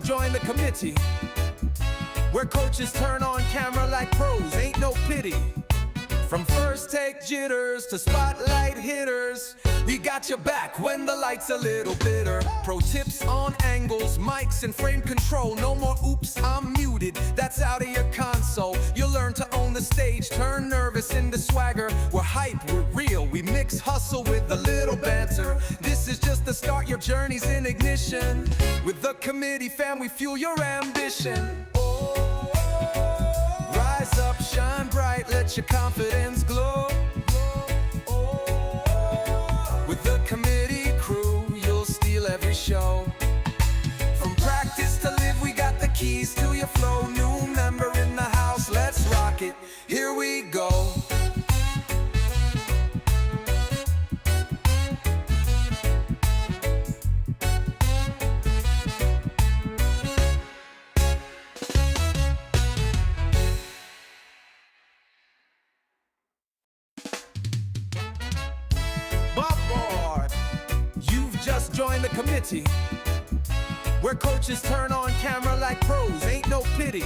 join the committee, where coaches turn on camera like pros, ain't no pity. From first take jitters to spotlight hitters, we got your back when the light's a little bitter. Pro tips on angles, mics and frame control. No more oops, I'm muted, that's out of your console. You'll learn to own the stage, turn nervous into swagger. We're hype, we're real, we mix hustle with a little banter. This is just the start, your journey's in ignition. With the committee fam, we fuel your ambition. Rise up, shine bright, let your confidence glow. With the committee crew, you'll steal every show. From practice to live, we got the keys to your flow. New member in the house, let's rock it, here we go. Just join the committee, where coaches turn on camera like pros, ain't no pity.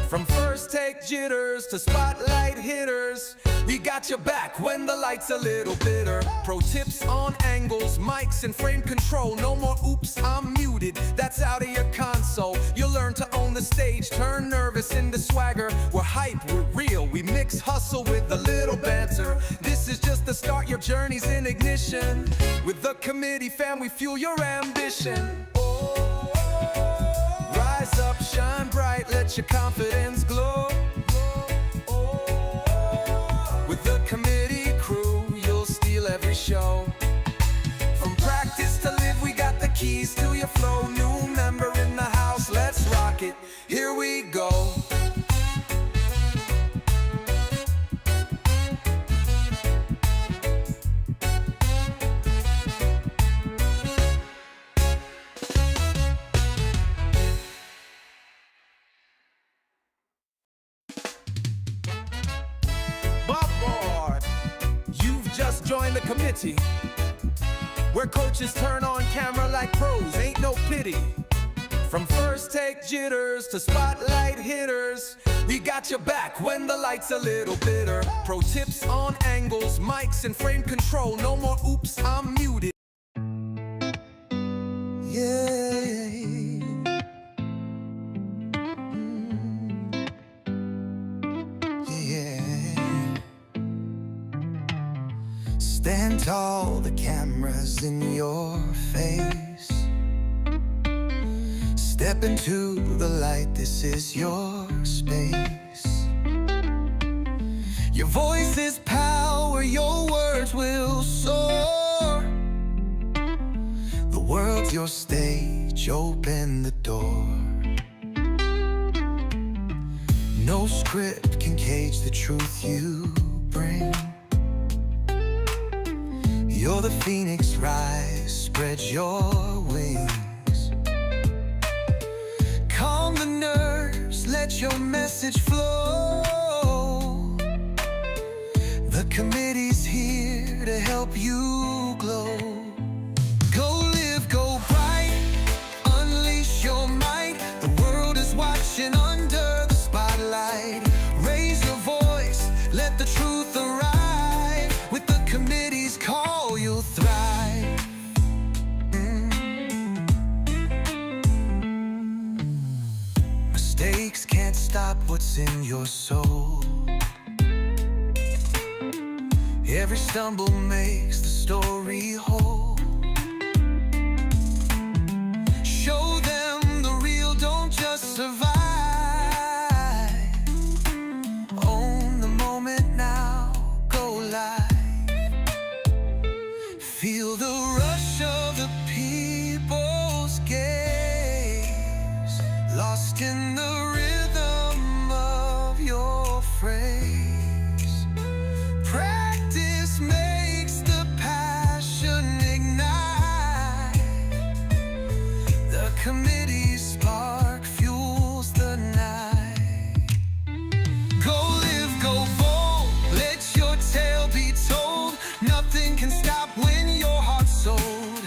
From first take jitters to spotlight hitters, we got your back when the light's a little bitter. Pro tips on angles, mics and frame control. No more oops, I'm muted, that's out of your console. You'll learn to own the stage, turn nervous into swagger. We're hype, we're real, we mix hustle with a little banter. This is just the start, your journey's in ignition. With the committee fam, we fuel your ambition. Rise up, shine bright, let your confidence glow. With the committee crew, you'll steal every show. From practice to live, we got the keys to your flow. New member in the house, let's rock it, here we go. Just join the committee, where coaches turn on camera like pros, ain't no pity. From first take jitters to spotlight hitters, we got your back when the light's a little bitter. Pro tips on angles, mics and frame control. No more oops, I'm muted. Stand tall, the camera's in your face. Step into the light, this is your space. Your voice is power, your words will soar. The world's your stage, open the door. No script can cage the truth you bring. You're the phoenix, rise, spread your wings. Calm the nerves, let your message flow. The committee's here to help you glow. Go live, go bright, unleash your might. The world is watching under the spotlight. Raise your voice, let the truth arrive. With the committee's call, you'll thrive. Mistakes can't stop what's in your soul. Every stumble makes the story whole. Show them the real, don't just survive. Own the moment now, go live. Feel the rush of the people's gaze, lost in the rhythm of your phrase. Practice makes the passion ignite. The committee's spark fuels the night. Go live, go bold, let your tale be told. Nothing can stop when your heart's sold.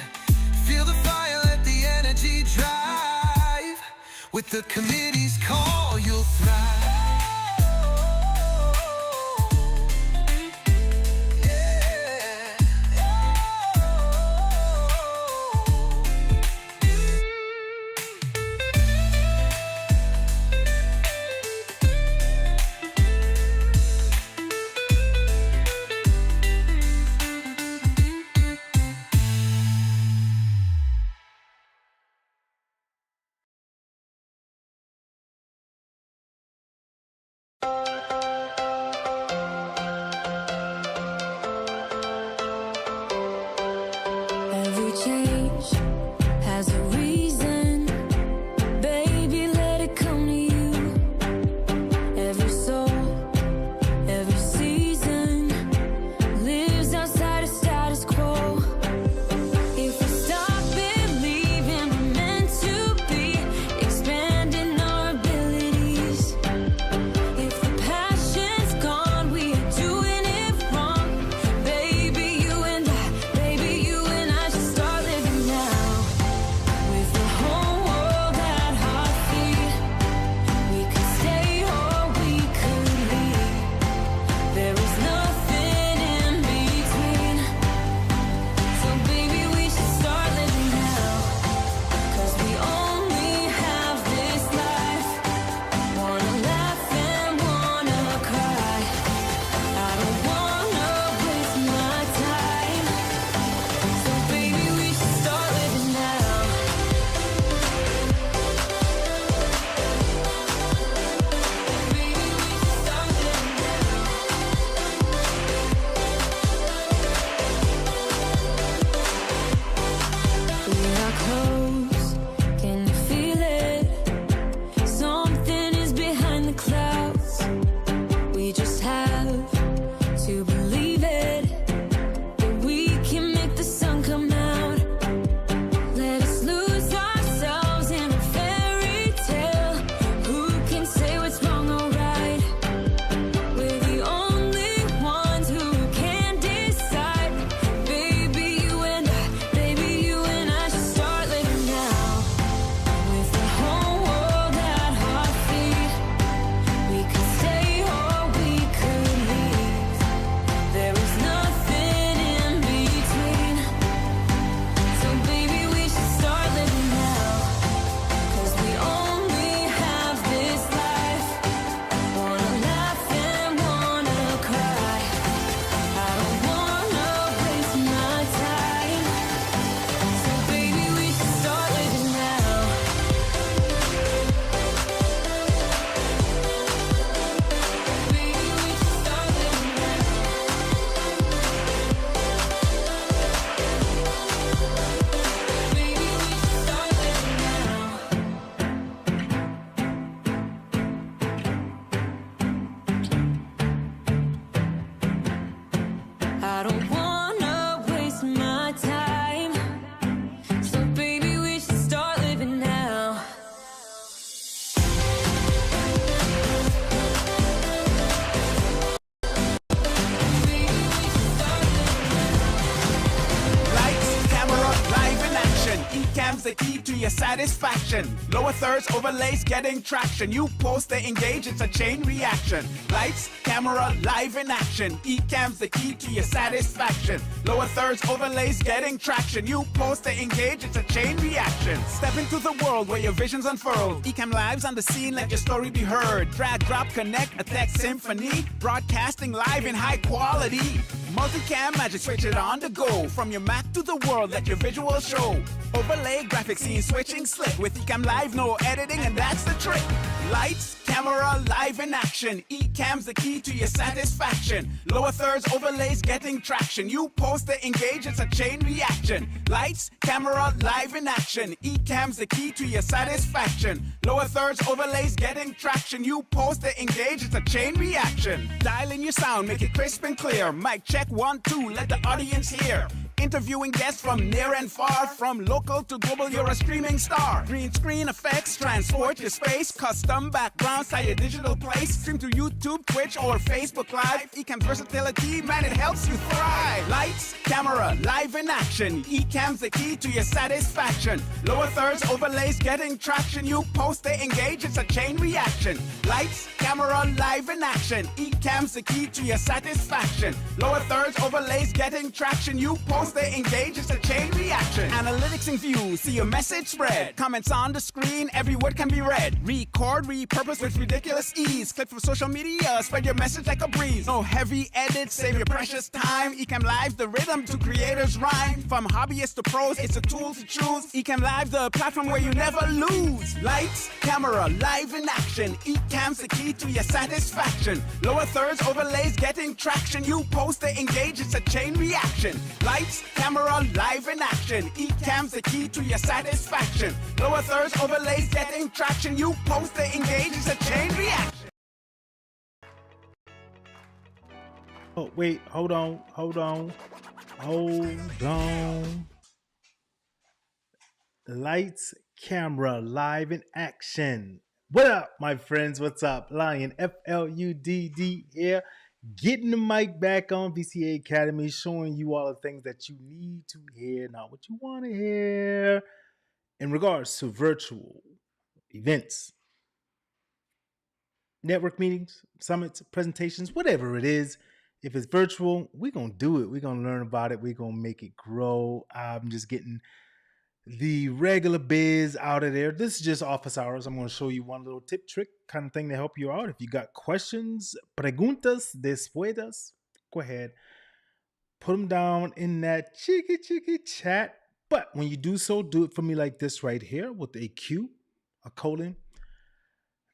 Feel the fire, let the energy drive. With the committee's call, you'll thrive. Every change has a reason. Baby, let it come to you. Every soul, every season lives outside of status quo. If we stop believing we're meant to be, expanding our abilities. If the passion's gone, we are doing it wrong. Baby, you and I, baby, you and I should start living now. With the whole world at our feet, we could stay or we could leave. There is nothing in between. So baby, we should start living now. 'Cause we only have this life. Wanna laugh and wanna cry. I don't wanna waste my time. So baby, we should start living now. Baby, we should start living now. We are close, can you feel it? Something is behind the clouds. We just have to believe it, that we can make the sun come out. Let us lose ourselves in a fairy tale. Who can say what's wrong or right? We're the only ones who can decide. Baby, you and I should start living now. With the whole world at our feet, we could stay or we could leave. There is nothing in between. So baby, we should start living now. 'Cause we only have this life. Wanna laugh and wanna cry. I don't wanna waste my time. So baby, we should start living now. Baby, we should start living now. Baby, we should start living now. I don't wanna waste my time. So baby, we should start living now. Baby, we should start living now. Lights, camera, live in action. Ecamm's the key to your satisfaction. Lower thirds, overlays, getting traction. You post, they engage, it's a chain reaction. Lights, camera, live in action. Ecamm's the key to your satisfaction. Lower thirds, overlays, getting traction. You post, they engage, it's a chain reaction. Step into the world where your vision's unfurled. Ecamm Live's on the scene, let your story be heard. Drag, drop, connect, a tech symphony. Broadcasting live in high quality. Multicam magic, switch it on the go. From your Mac to the world, let your visual show. Overlay graphics, scene switching slick. With Ecamm Live, no editing, and that's the trick. Lights, camera, live in action. Ecamm's the key to your satisfaction. Lower thirds, overlays, getting traction. You post, they engage, it's a chain reaction. Lights, camera, live in action. Ecamm's the key to your satisfaction. Lower thirds, overlays, getting traction. You post, they engage, it's a chain reaction. Dial in your sound, make it crisp and clear. Mic check 1, 2, let the audience hear. Interviewing guests from near and far, from local to global, you're a streaming star. Green screen effects transport your space, custom backgrounds to your digital place. Stream to YouTube, Twitch, or Facebook Live. Ecamm's versatility, man, it helps you thrive. Lights, camera, live in action. Ecamm's the key to your satisfaction. Lower thirds, overlays, getting traction. You post, they engage, it's a chain reaction. Lights, camera, live in action. Ecamm's the key to your satisfaction. Lower thirds, overlays, getting traction. You post, they engage, it's a chain reaction. Analytics in view, see your message spread. Comments on the screen, every word can be read. Record, repurpose with ridiculous ease. Click for social media, spread your message like a breeze. No heavy edits, save your precious time. Ecamm Live, the rhythm to creators rhyme. From hobbyists to pros, it's a tool to choose. Ecamm Live, the platform where you never lose. Lights, camera, live in action. Ecamm's the key to your satisfaction. Lower thirds, overlays, getting traction. You post, they engage, it's a chain reaction. Lights, camera, live in action. Ecamm's the key to your satisfaction. Lower thirds, overlays, getting traction. You post, they engage, it's a chain reaction. Oh, wait, hold on. Lights, camera, live in action. What up, my friends? What's up? Lion, FLUDD here. Getting the mic back on VCA Academy, showing you all the things that you need to hear, not what you want to hear, in regards to virtual events, network meetings, summits, presentations, whatever it is. If it's virtual, we're going to do it. We're going to learn about it. We're going to make it grow. I'm just getting the regular biz out of there. This is just office hours. I'm going to show you one little tip, trick kind of thing to help you out. If you got questions, preguntas, después, go ahead. Put them down in that cheeky chat. But when you do so, do it for me like this right here with a Q, a colon,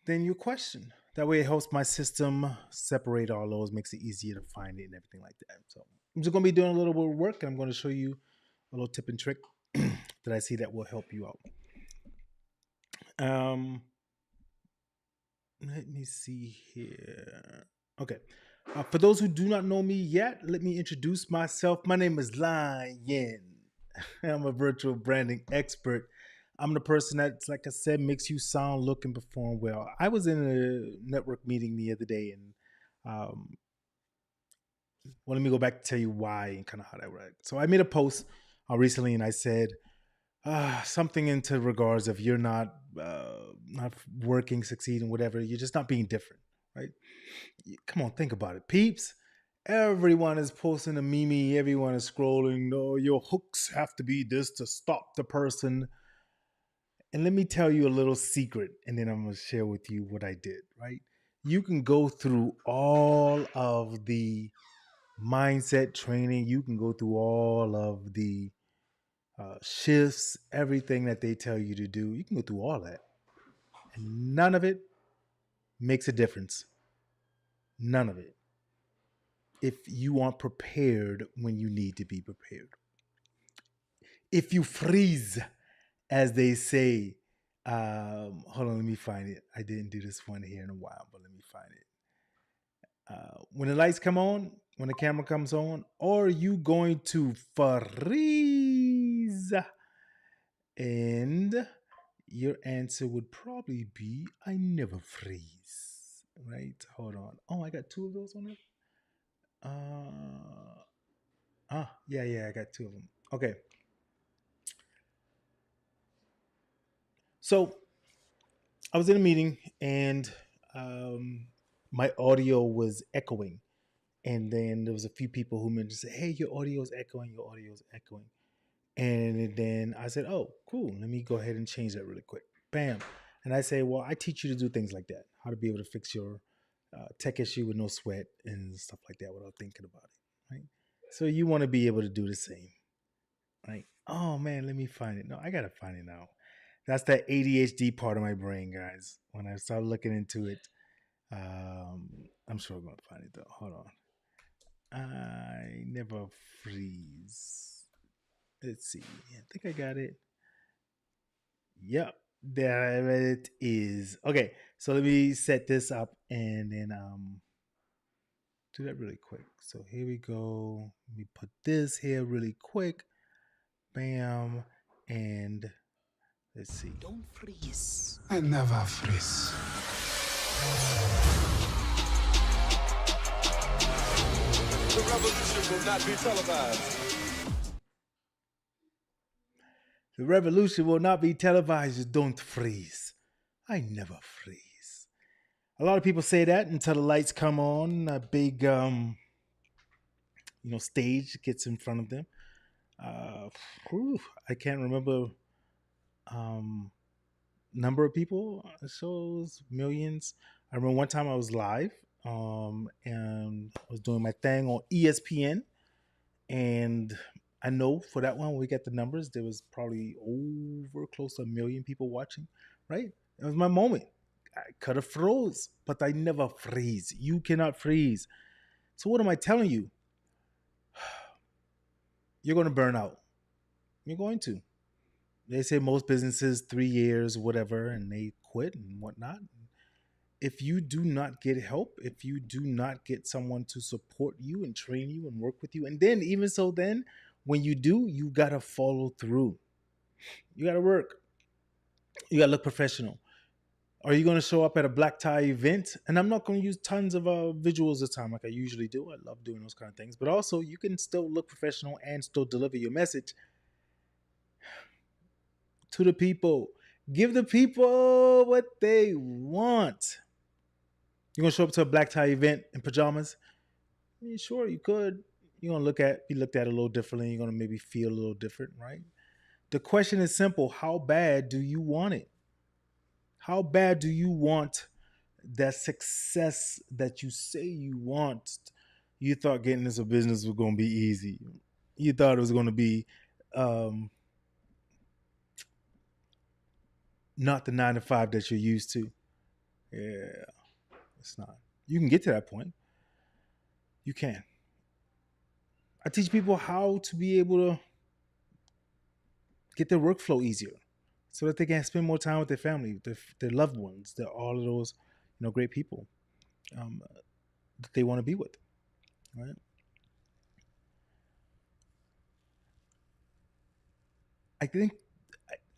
then your question. That way it helps my system separate all those, makes it easier to find it and everything like that. So I'm just going to be doing a little bit of work, and I'm going to show you a little tip and trick that I see that will help you out. Let me see here. Okay. For those who do not know me yet, let me introduce myself. My name is Lion. I'm a virtual branding expert. I'm the person that, like I said, makes you sound, look, and perform well. I was in a network meeting the other day, and well, let me go back to tell you why and kind of how that worked. So I made a post recently, and I said something into regards of you're not working, succeeding, whatever. You're just not being different, right? Come on, think about it, peeps. Everyone is posting a meme. Everyone is scrolling. No, your hooks have to be this to stop the person. And let me tell you a little secret, and then I'm going to share with you what I did, right? You can go through all of the mindset training. You can go through all of the shifts, everything that they tell you to do. You can go through all that. And none of it makes a difference. None of it. If you aren't prepared when you need to be prepared. If you freeze, as they say, hold on, let me find it. I didn't do this one here in a while, but let me find it. When the lights come on, when the camera comes on, are you going to freeze? And your answer would probably be, I never freeze, right? Hold on. Oh, I got two of those on there? Yeah, I got two of them. Okay. So I was in a meeting, and my audio was echoing. And then there was a few people who mentioned, hey, your audio is echoing, your audio is echoing. And then I said, oh, cool. Let me go ahead and change that really quick. Bam. And I say, well, I teach you to do things like that, how to be able to fix your tech issue with no sweat and stuff like that without thinking about it, right? So you want to be able to do the same, right? Oh, man, let me find it. No, I got to find it now. That's that ADHD part of my brain, guys. When I start looking into it, I'm sure I'm going to find it, though. Hold on. I never freeze. Let's see. I think I got it. Yep. There it is. Okay. So let me set this up and then do that really quick. So here we go. Let me put this here really quick. Bam. And let's see. Don't freeze. I never freeze. The revolution will not be televised. The revolution will not be televised. Don't freeze. I never freeze. A lot of people say that until the lights come on, a big, stage gets in front of them. I can't remember number of people, shows, millions. I remember one time I was live and I was doing my thing on ESPN, and I know for that one, when we got the numbers, there was probably over close to 1 million people watching, right? It was my moment. I could have froze, but I never freeze. You cannot freeze. So what am I telling you? You're going to burn out. You're going to. They say most businesses 3 years, whatever, and they quit and whatnot. If you do not get help, if you do not get someone to support you and train you and work with you, and then even so then, when you do, you got to follow through. You got to work. You got to look professional. Are you going to show up at a black tie event? And I'm not going to use tons of visuals this time like I usually do. I love doing those kind of things. But also, you can still look professional and still deliver your message to the people. Give the people what they want. You're going to show up to a black tie event in pajamas? I mean, sure, you could. You're going to be looked at a little differently. You're going to maybe feel a little different, right? The question is simple. How bad do you want it? How bad do you want that success that you say you want? You thought getting into business was going to be easy. You thought it was going to be not the 9 to 5 that you're used to. Yeah, it's not. You can get to that point. You can. I teach people how to be able to get their workflow easier, so that they can spend more time with their family, their loved ones, all of those, great people that they want to be with, right? I think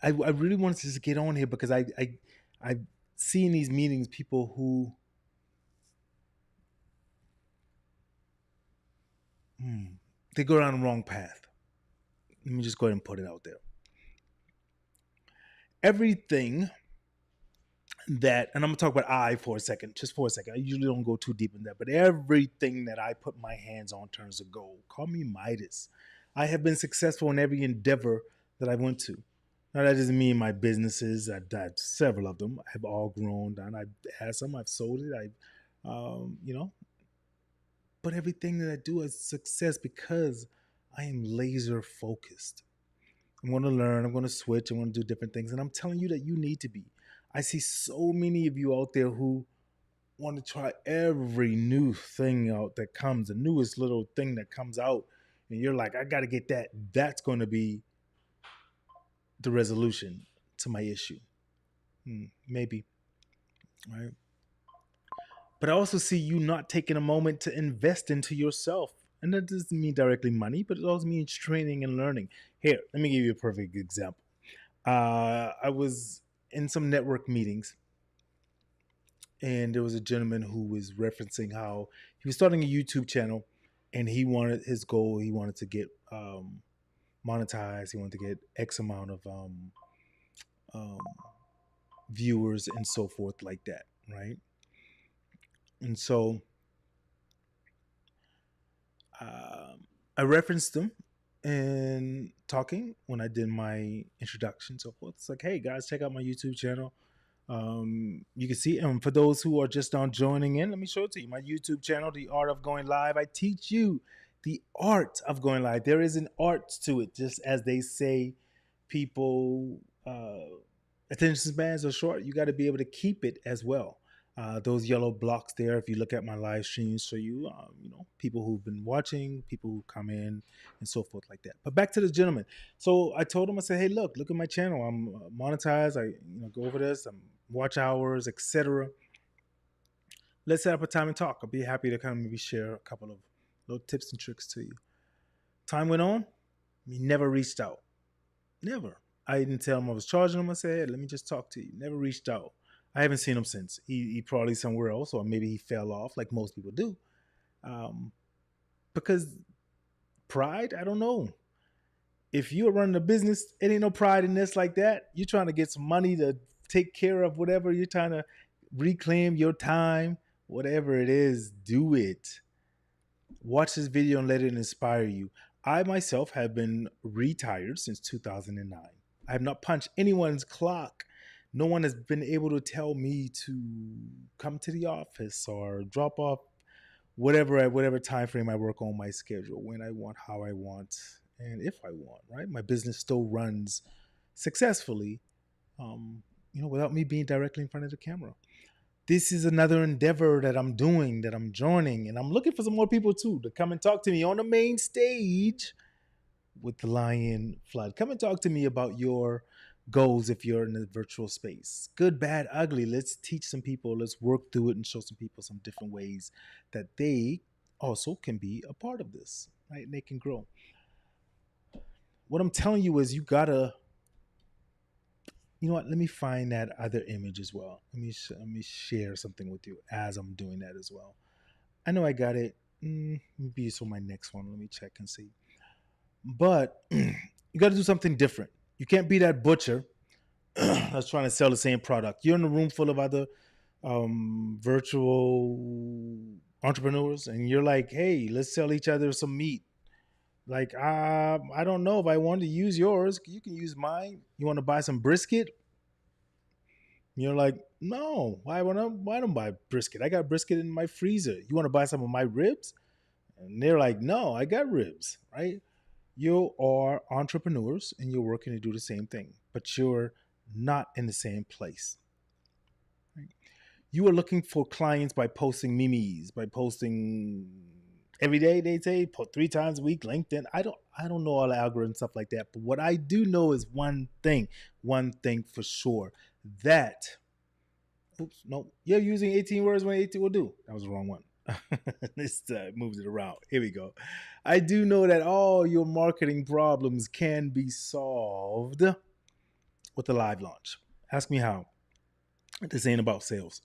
I really wanted to just get on here because I see in these meetings people who they go down the wrong path. Let me just go ahead and put it out there. Everything that, and I'm gonna talk about just for a second. I usually don't go too deep in that, but everything that I put my hands on turns to gold. Call me Midas. I have been successful in every endeavor that I went to. Now that doesn't mean my businesses. I've several of them have all grown down. I've had some. I've sold it. But everything that I do is success because I am laser focused. I'm going to learn. I'm going to switch. I'm going to do different things. And I'm telling you that you need to be. I see so many of you out there who want to try every new thing out that comes, the newest little thing that comes out. And you're like, I got to get that. That's going to be the resolution to my issue. Maybe. Right? But I also see you not taking a moment to invest into yourself. And that doesn't mean directly money, but it also means training and learning. Here, let me give you a perfect example. I was in some network meetings, and there was a gentleman who was referencing how he was starting a YouTube channel, and he wanted to get monetized. He wanted to get X amount of viewers and so forth like that, right? And so I referenced them in talking when I did my introduction and so forth. It's like, hey guys, check out my YouTube channel. You can see, and for those who are just now joining in, let me show it to you. My YouTube channel, The Art of Going Live. I teach you the art of going live. There is an art to it, just as they say people attention spans are short. You got to be able to keep it as well. Those yellow blocks there, if you look at my live streams, show you, people who've been watching, people who come in, and so forth like that. But back to the gentleman. So I told him, I said, hey, look at my channel. I'm monetized. I go over this. I'm watch hours, etc. let's set up a time and talk. I'll be happy to kind of maybe share a couple of little tips and tricks to you. Time went on. He never reached out. Never. I didn't tell him I was charging him. I said, hey, let me just talk to you. Never reached out. I haven't seen him since. He probably somewhere else, or maybe he fell off like most people do. Because pride, I don't know. If you're running a business, it ain't no pride in this like that. You're trying to get some money to take care of whatever. You're trying to reclaim your time. Whatever it is, do it. Watch this video and let it inspire you. I myself have been retired since 2009. I have not punched anyone's clock. No one has been able to tell me to come to the office or drop off whatever at whatever time frame I work on my schedule, when I want, how I want, and if I want, right? My business still runs successfully, without me being directly in front of the camera. This is another endeavor that I'm doing, that I'm joining, and I'm looking for some more people too to come and talk to me on the main stage with the Lion Flood. Come and talk to me about your goals if you're in the virtual space. Good, bad, ugly. Let's teach some people. Let's work through it and show some people some different ways that they also can be a part of this, right? And they can grow. What I'm telling you is you gotta, you know what? Let me find that other image as well. Let me share something with you as I'm doing that as well. I know I got it. Maybe it's on my next one. Let me check and see. But you got to do something different. You can't be that butcher that's trying to sell the same product. You're in a room full of other virtual entrepreneurs, and you're like, hey, let's sell each other some meat. Like, I don't know if I want to use yours. You can use mine. You want to buy some brisket? You're like, no, why don't buy brisket? I got brisket in my freezer. You want to buy some of my ribs? And they're like, no, I got ribs, right? You are entrepreneurs and you're working to do the same thing, but you're not in the same place. Right? You are looking for clients by posting memes, by posting every day, they say, 3 times a week, LinkedIn. I don't know all the algorithms, stuff like that. But what I do know is one thing for sure. You're using 18 words when 18 will do. That was the wrong one. This moves it around. Here we go. I do know that all your marketing problems can be solved with a live launch. Ask me how. This ain't about sales.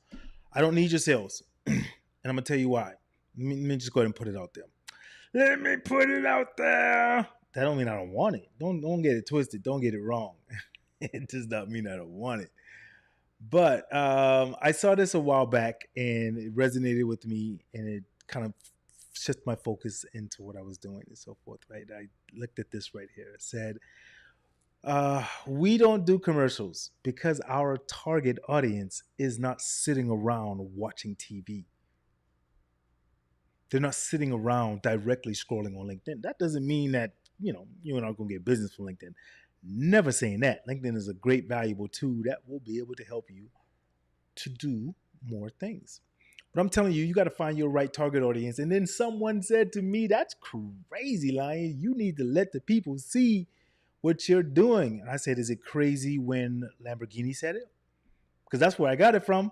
I don't need your sales. And I'm going to tell you why. Let me just go ahead and put it out there. Let me put it out there. That don't mean I don't want it. Don't get it twisted. Don't get it wrong. It does not mean I don't want it. But I saw this a while back and it resonated with me, and it kind of shifted my focus into what I was doing and so forth, right? I looked at this right here. It said, we don't do commercials because our target audience is not sitting around watching TV. They're not sitting around directly scrolling on LinkedIn. That doesn't mean that, you're not going to get business from LinkedIn. Never saying that. LinkedIn is a great, valuable tool that will be able to help you to do more things. But I'm telling you, you got to find your right target audience. And then someone said to me, that's crazy, Lion. You need to let the people see what you're doing. And I said, is it crazy when Lamborghini said it? Because that's where I got it from.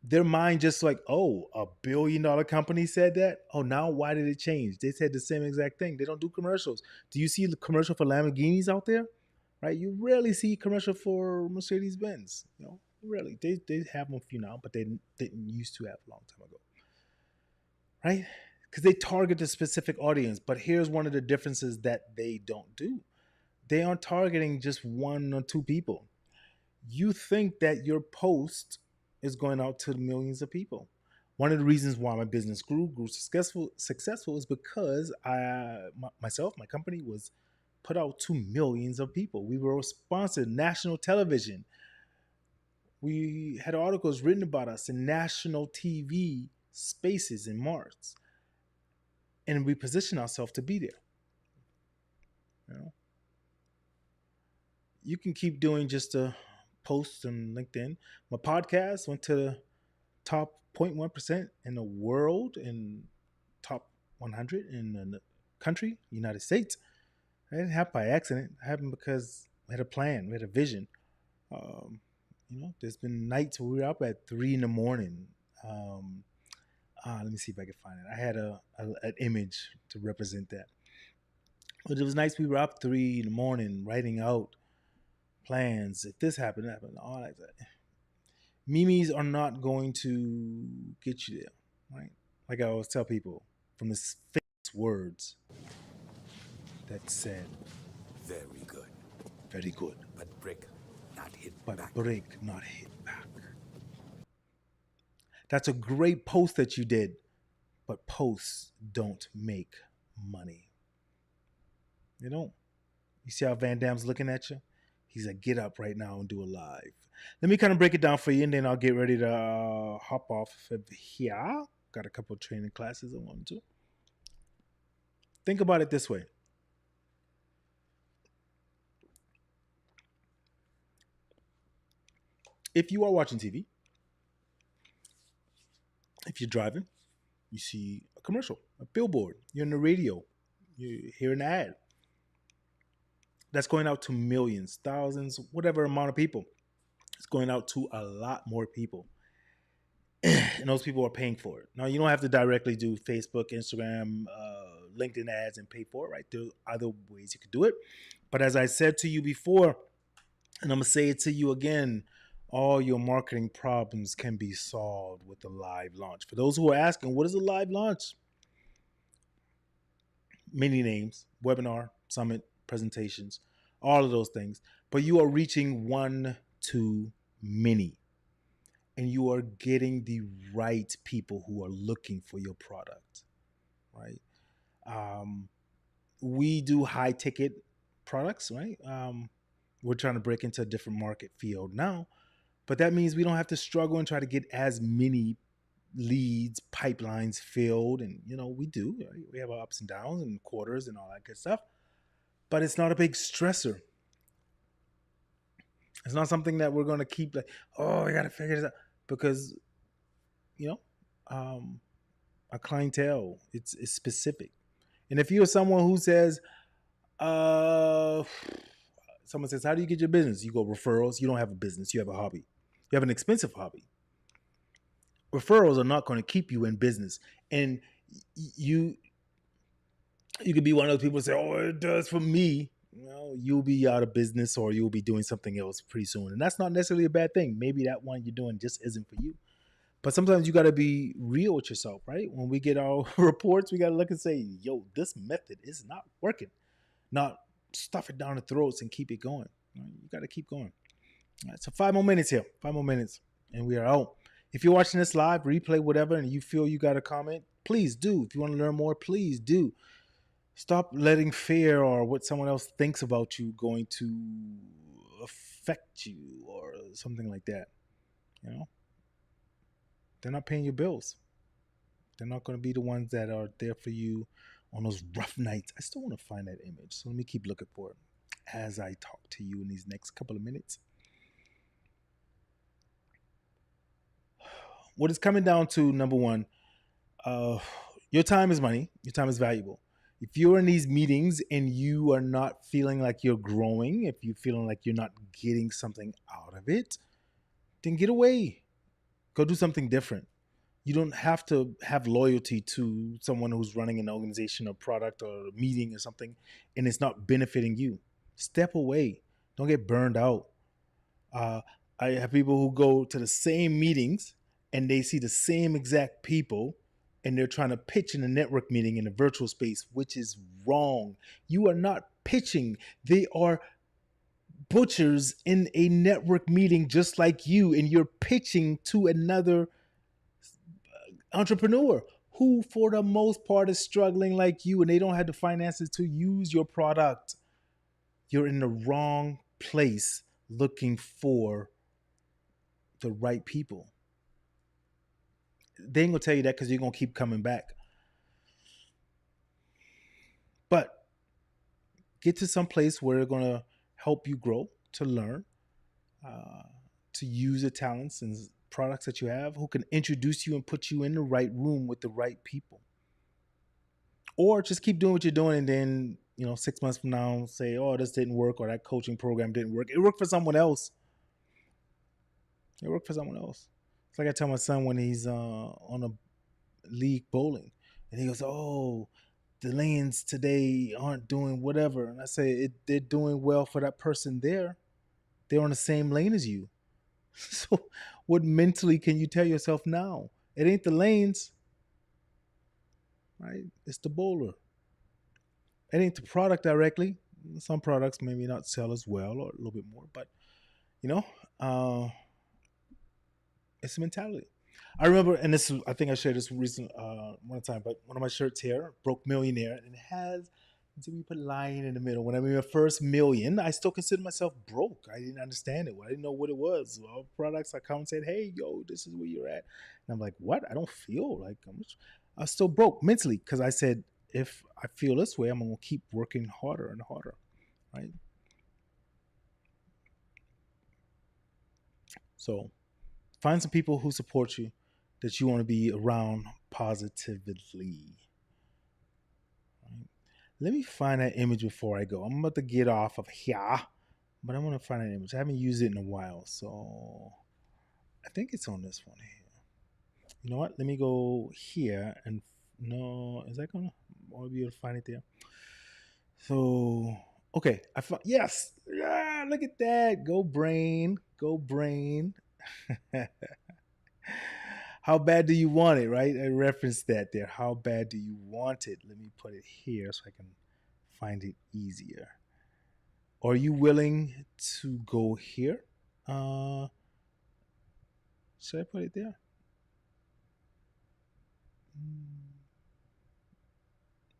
Their mind just like, oh, $1 billion company said that? Oh, now why did it change? They said the same exact thing. They don't do commercials. Do you see the commercial for Lamborghinis out there? Right? You rarely see commercial for Mercedes-Benz. Really. They have them a few now, but they didn't used to have a long time ago. Right? Because they target a specific audience. But here's one of the differences that they don't do. They aren't targeting just 1 or 2 people. You think that your post is going out to millions of people. One of the reasons why my business grew successful is because my company was put out to millions of people. We were sponsored national television. We had articles written about us in national TV spaces in Mars. And we positioned ourselves to be there. You can keep doing just a posts on LinkedIn. My podcast went to the top 0.1% in the world, and top 100 in the country, United States. It didn't happen by accident. It happened because we had a plan, we had a vision. There's been nights where we're up at 3 a.m. Let me see if I can find it. I had an image to represent that. But it was nice. We were up 3 in the morning writing out plans. If this happened, that happened, all like that. Memes are not going to get you there, right? Like I always tell people, from the famous words that said, Very good. very good, But brick, not hit but back. break, not hit back. That's a great post that you did, but posts don't make money. They don't. You see how Van Damme's looking at you? He's like, get up right now and do a live. Let me kind of break it down for you, and then I'll get ready to hop off of here. Got a couple of training classes I want to. Think about it this way. If you are watching TV, if you're driving, you see a commercial, a billboard, you're on the radio, you hear an ad. That's going out to millions, thousands, whatever amount of people. It's going out to a lot more people. And those people are paying for it. Now, you don't have to directly do Facebook, Instagram, LinkedIn ads and pay for it, right? There are other ways you could do it. But as I said to you before, and I'm going to say it to you again, all your marketing problems can be solved with a live launch. For those who are asking, what is a live launch? Many names, webinar, summit, presentations, all of those things. But you are reaching one to many. And you are getting the right people who are looking for your product, right? We do high ticket products, right? We're trying to break into a different market field now. But that means we don't have to struggle and try to get as many leads, pipelines filled. And, we do. Right? We have our ups and downs and quarters and all that good stuff. But it's not a big stressor. It's not something that we're going to keep like, oh, I got to figure this out. Because, a clientele, it's specific. And if you're someone who says, someone says, how do you get your business? You go referrals. You don't have a business. You have a hobby. You have an expensive hobby. Referrals are not going to keep you in business. And you could be one of those people who say, oh, it does for me. You'll be out of business or you'll be doing something else pretty soon. And that's not necessarily a bad thing. Maybe that one you're doing just isn't for you. But sometimes you got to be real with yourself, right? When we get our reports, we got to look and say, yo, this method is not working. Not stuff it down the throats and keep it going. Right? You got to keep going. All right, so 5 more minutes here. 5 more minutes. And we are out. If you're watching this live, replay, whatever, and you feel you got a comment, please do. If you want to learn more, please do. Stop letting fear or what someone else thinks about you going to affect you or something like that. They're not paying your bills. They're not going to be the ones that are there for you on those rough nights. I still want to find that image. So let me keep looking for it as I talk to you in these next couple of minutes. What it's coming down to, number one, your time is money. Your time is valuable. If you're in these meetings and you are not feeling like you're growing, if you're feeling like you're not getting something out of it, then get away. Go do something different. You don't have to have loyalty to someone who's running an organization or product or a meeting or something and it's not benefiting you. Step away. Don't get burned out. I have people who go to the same meetings and they see the same exact people and they're trying to pitch in a network meeting in a virtual space, which is wrong. You are not pitching. They are butchers in a network meeting just like you, and you're pitching to another entrepreneur who for the most part is struggling like you and they don't have the finances to use your product. You're in the wrong place looking for the right people. They ain't gonna tell you that because you're gonna keep coming back. But get to some place where they're gonna help you grow, to learn, to use the talents and products that you have, who can introduce you and put you in the right room with the right people. Or just keep doing what you're doing and then, 6 months from now say, oh, this didn't work or that coaching program didn't work. It worked for someone else. It worked for someone else. It's like I tell my son when he's on a league bowling, and he goes, "Oh, the lanes today aren't doing whatever." And I say, they're doing well for that person there. They're on the same lane as you. So, what mentally can you tell yourself now? It ain't the lanes, right? It's the bowler. It ain't the product directly. Some products maybe not sell as well or a little bit more, but you know, it's a mentality. I remember, and this I think I shared this recent one time, but one of my shirts here, Broke Millionaire, and it has, until we put lion in the middle. When I made my first million, I still considered myself broke. I didn't understand it. I didn't know what it was. All products I come and said, "Hey, yo, this is where you're at," and I'm like, "What? I don't feel like I'm still broke mentally," because I said, if I feel this way, I'm gonna keep working harder and harder, right? So find some people who support you, that you want to be around positively. Right? Let me find that image before I go. I'm about to get off of here, but I'm going to find an image. I haven't used it in a while, so I think it's on this one here. You know what? Let me go here and no, is that gonna? I'll be able to find it there. So okay, I found, yes, yeah. Look at that. Go brain, go brain. How bad do you want it, right? I referenced that there. How bad do you want it? Let me put it here so I can find it easier. Are you willing to go here? Should I put it there?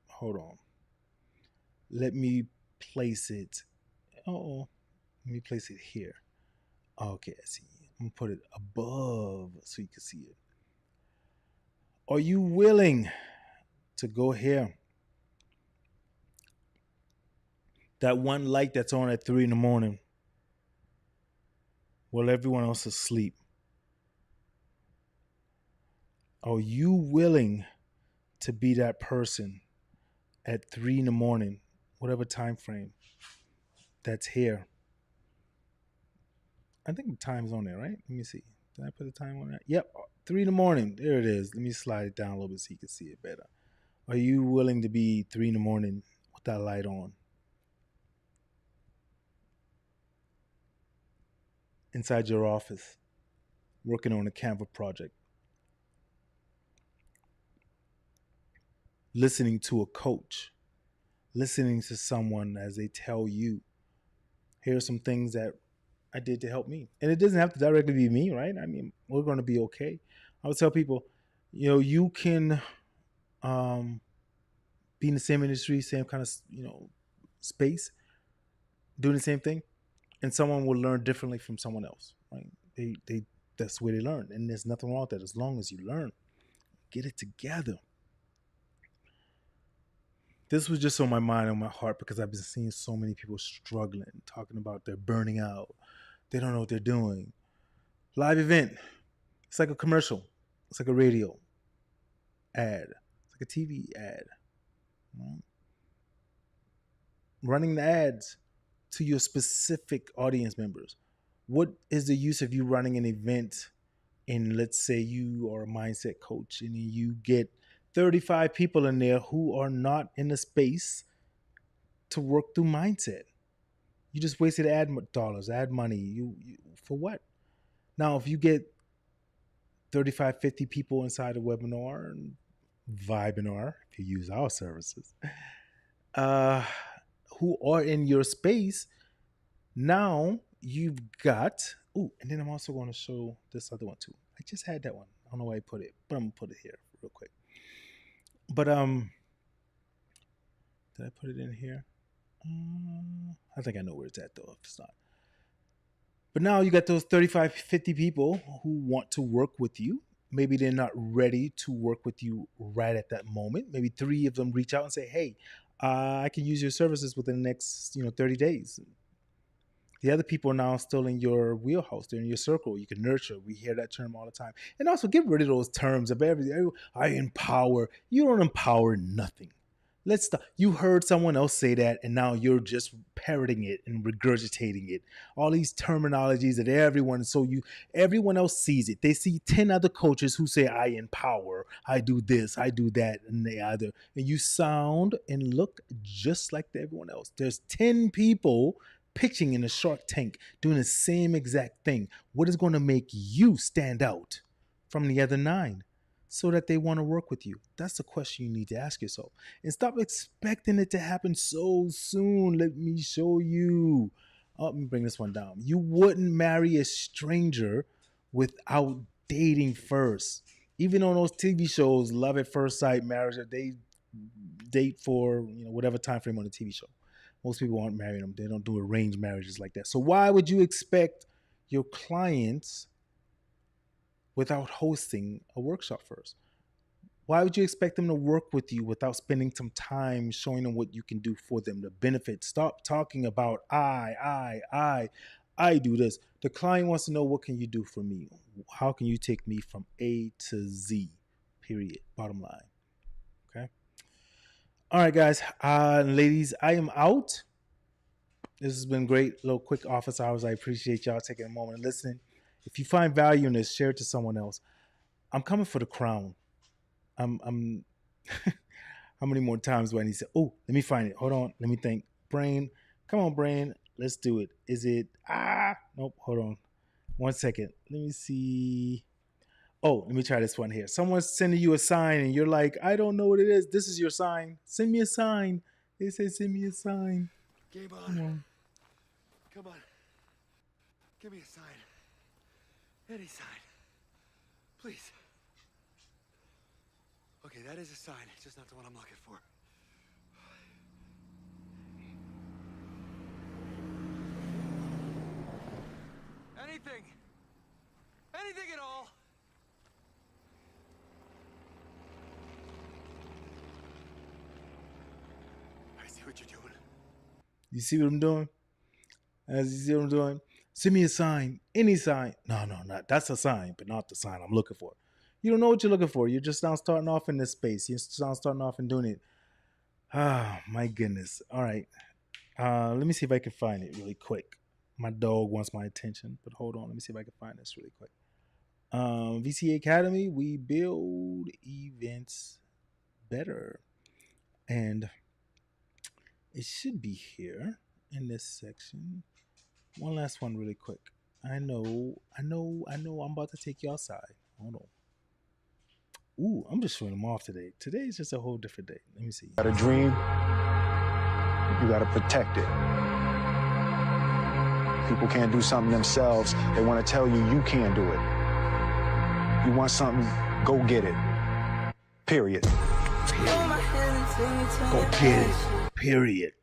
Hold on. Let me place it. Oh, let me place it here. Okay, I see. I'm gonna put it above so you can see it. Are you willing to go here? That one light that's on at 3 a.m. while everyone else is asleep. Are you willing to be that person at 3 a.m, whatever time frame that's here? I think the time's on there, right? Let me see. Did I put the time on that? Yep, 3 a.m. There it is. Let me slide it down a little bit so you can see it better. Are you willing to be 3 a.m. with that light on? Inside your office, working on a Canva project. Listening to a coach. Listening to someone as they tell you, here's some things that I did to help me. And it doesn't have to directly be me, right? I mean, we're going to be okay. I would tell people, you can be in the same industry, same kind of, space, doing the same thing, and someone will learn differently from someone else, right? They that's the way they learn, and there's nothing wrong with that as long as you learn. Get it together. This was just on my mind and my heart because I've been seeing so many people struggling, talking about they're burning out. They don't know what they're doing. Live event. It's like a commercial. It's like a radio ad. It's like a TV ad. Right? Running the ads to your specific audience members. What is the use of you running an event and let's say you are a mindset coach and you get 35 people in there who are not in the space to work through mindset? You just wasted ad dollars, ad money. You for what? Now, if you get 35, 50 people inside a webinar and Vibinar, if you use our services, who are in your space, now you've got, and then I'm also going to show this other one too. I just had that one. I don't know where I put it, but I'm going to put it here real quick. But did I put it in here? I think I know where it's at though, if it's not. But now you got those 35, 50 people who want to work with you. Maybe they're not ready to work with you right at that moment. Maybe 3 of them reach out and say, hey, I can use your services within the next 30 days. The other people are now still in your wheelhouse. They're in your circle. You can nurture. We hear that term all the time. And also get rid of those terms of everything. I empower. You don't empower nothing. Let's stop. You heard someone else say that, and now you're just parroting it and regurgitating it. All these terminologies that everyone else sees it. They see 10 other coaches who say, I empower, I do this, I do that, and and you sound and look just like everyone else. There's 10 people pitching in a Shark Tank doing the same exact thing. What is going to make you stand out from the other 9? So that they want to work with you? That's the question you need to ask yourself. And stop expecting it to happen so soon. Let me show you. Oh, let me bring this one down. You wouldn't marry a stranger without dating first. Even on those TV shows, Love at First Sight, Marriage, they date for whatever time frame on the TV show. Most people aren't marrying them. They don't do arranged marriages like that. So why would you expect your clients without hosting a workshop first? Why would you expect them to work with you without spending some time showing them what you can do for them, the benefits? Stop talking about I do this. The client wants to know, what can you do for me? How can you take me from A to Z? Period. Bottom line. Okay. All right, guys, ladies, I am out. This has been great. Little quick office hours. I appreciate y'all taking a moment and listening. If you find value in this, share it to someone else. I'm coming for the crown. I'm how many more times do I need to say, oh, let me find it. Hold on. Let me think. Brain. Come on, brain. Let's do it. Is it nope, hold on. 1 second. Let me see. Oh, let me try this one here. Someone's sending you a sign and you're like, I don't know what it is. This is your sign. Send me a sign. They say send me a sign. Game on. Come on. Come on. Give me a sign. Any sign. Please. Okay, that is a sign. It's just not the one I'm looking for. Anything. Anything at all. I see what you're doing. You see what I'm doing? As you see what I'm doing? Send me a sign. Any sign. No, not. That's a sign, but not the sign I'm looking for. You don't know what you're looking for. You're just now starting off in this space. You're now starting off and doing it. Ah, my goodness. All right. Let me see if I can find it really quick. My dog wants my attention, but hold on. Let me see if I can find this really quick. VCA Academy, we build events better. And it should be here in this section. One last one really quick. I know I'm about to take you outside. Hold on. Ooh, I'm just showing them off today. Today is just a whole different day. Let me see. Got a dream, you got to protect it. People can't do something themselves. They want to tell you you can't do it. You want something, go get it. Period. Go get it. Period.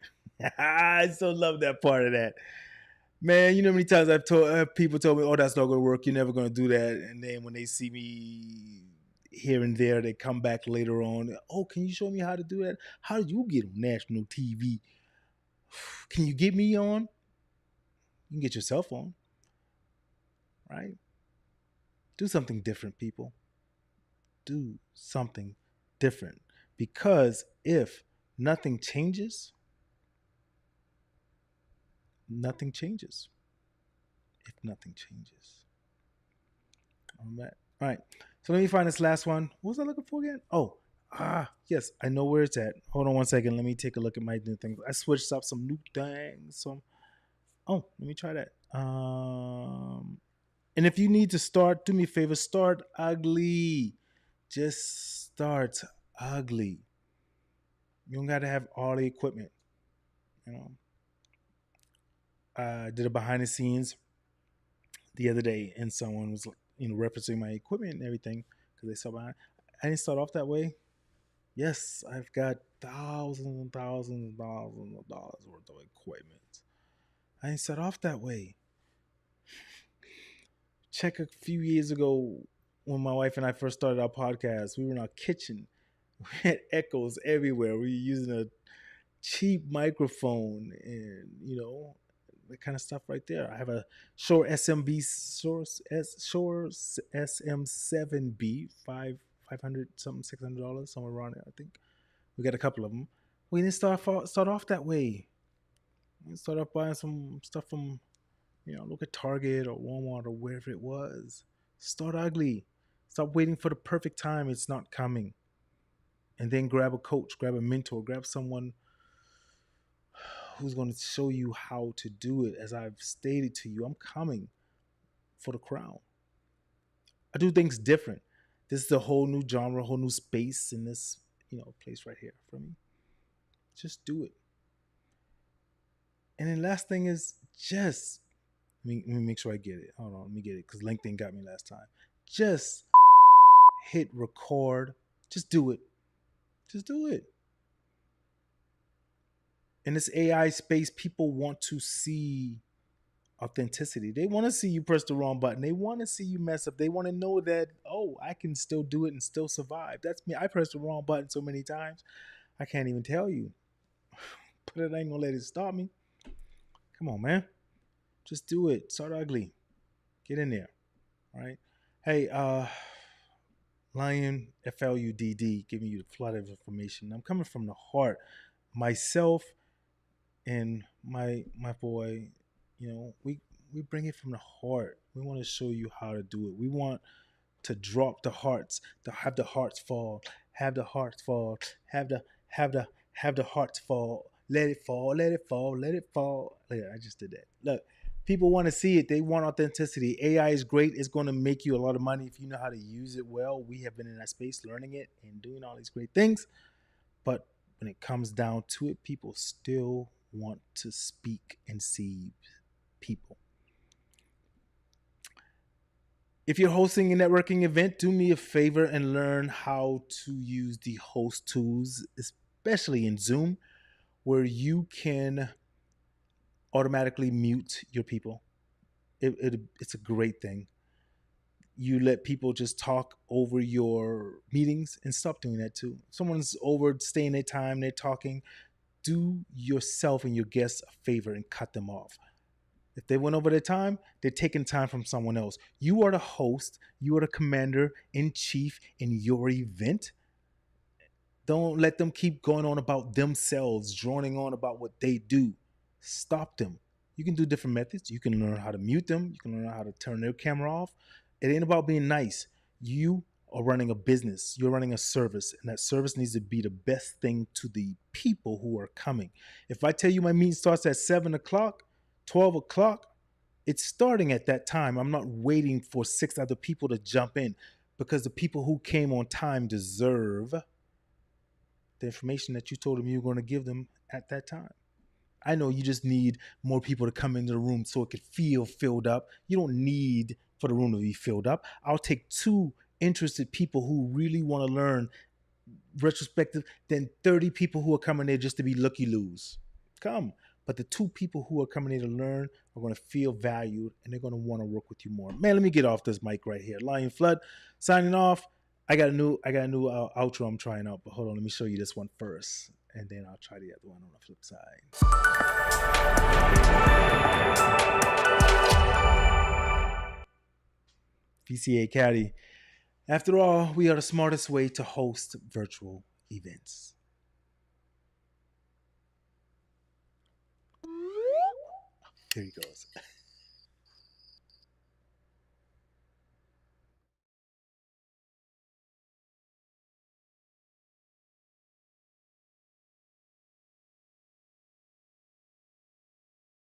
I so love that part of that. Man, you know how many times people told me, oh, that's not going to work. You're never going to do that. And then when they see me here and there, they come back later on. Oh, can you show me how to do that? How did you get on national TV? Can you get me on? You can get yourself on, right? Do something different, people. Do something different. Because if nothing changes, nothing changes. If nothing changes. All right. So let me find this last one. What was I looking for again? Oh, yes. I know where it's at. Hold on 1 second. Let me take a look at my new things. I switched up some new things. Let me try that. And if you need to start, do me a favor. Start ugly. Just start ugly. You don't got to have all the equipment. I did a behind the scenes the other day, and someone was referencing my equipment and everything because they saw behind. I didn't start off that way. Yes, I've got thousands and thousands and thousands of dollars worth of equipment. I didn't start off that way. Check a few years ago when my wife and I first started our podcast. We were in our kitchen. We had echoes everywhere. We were using a cheap microphone and, that kind of stuff right there. I have a Shure SM7B, $500 something, $600, somewhere around there, I think. We got a couple of them. We didn't start off that way. We didn't start off buying some stuff from, look at Target or Walmart or wherever it was. Start ugly. Stop waiting for the perfect time. It's not coming. And then grab a coach, grab a mentor, grab someone who's going to show you how to do it. As I've stated to you, I'm coming for the crown. I do things different. This is a whole new genre, whole new space in this, place right here for me. Just do it. And then last thing is just, let me make sure I get it. Hold on, let me get it because LinkedIn got me last time. Just hit record. Just do it. Just do it. In this AI space, people want to see authenticity. They want to see you press the wrong button. They want to see you mess up. They want to know that, oh, I can still do it and still survive. That's me. I pressed the wrong button so many times, I can't even tell you. But it ain't gonna let it stop me. Come on, man. Just do it. Start ugly. Get in there. All right. Hey, Lion FLUDD giving you the flood of information. I'm coming from the heart. Myself and my boy, we bring it from the heart. We want to show you how to do it. We want to drop the hearts, to have the hearts fall, have the hearts fall, have the hearts fall. Let it fall, let it fall, let it fall. Look, I just did that. Look, people want to see it. They want authenticity. AI is great. It's going to make you a lot of money if you know how to use it well. We have been in that space learning it and doing all these great things. But when it comes down to it, people still want to speak and see people. If you're hosting a networking event, do me a favor and learn how to use the host tools, especially in Zoom, where you can automatically mute your people. It's a great thing. You let people just talk over your meetings, and stop doing that too. If someone's overstaying their time, they're talking, do yourself and your guests a favor and cut them off. If they went over their time, they're taking time from someone else. You are the host. You are the commander in chief in your event. Don't let them keep going on about themselves, droning on about what they do. Stop them. You can do different methods. You can learn how to mute them. You can learn how to turn their camera off. It ain't about being nice. You are running a business. You're running a service, and that service needs to be the best thing to the people who are coming. If I tell you my meeting starts at 7 o'clock, 12 o'clock, it's starting at that time. I'm not waiting for 6 other people to jump in, because the people who came on time deserve the information that you told them you were going to give them at that time. I know you just need more people to come into the room so it could feel filled up. You don't need for the room to be filled up. I'll take 2 interested people who really want to learn retrospective than 30 people who are coming there just to be looky-loos. Come. But the 2 people who are coming here to learn are going to feel valued, and they're going to want to work with you more. Man, let me get off this mic right here. Lion Flood signing off. I got a new outro I'm trying out, but hold on, let me show you this one first, and then I'll try the other one on the flip side. VCA Caddy. After all, we are the smartest way to host virtual events. Here he goes.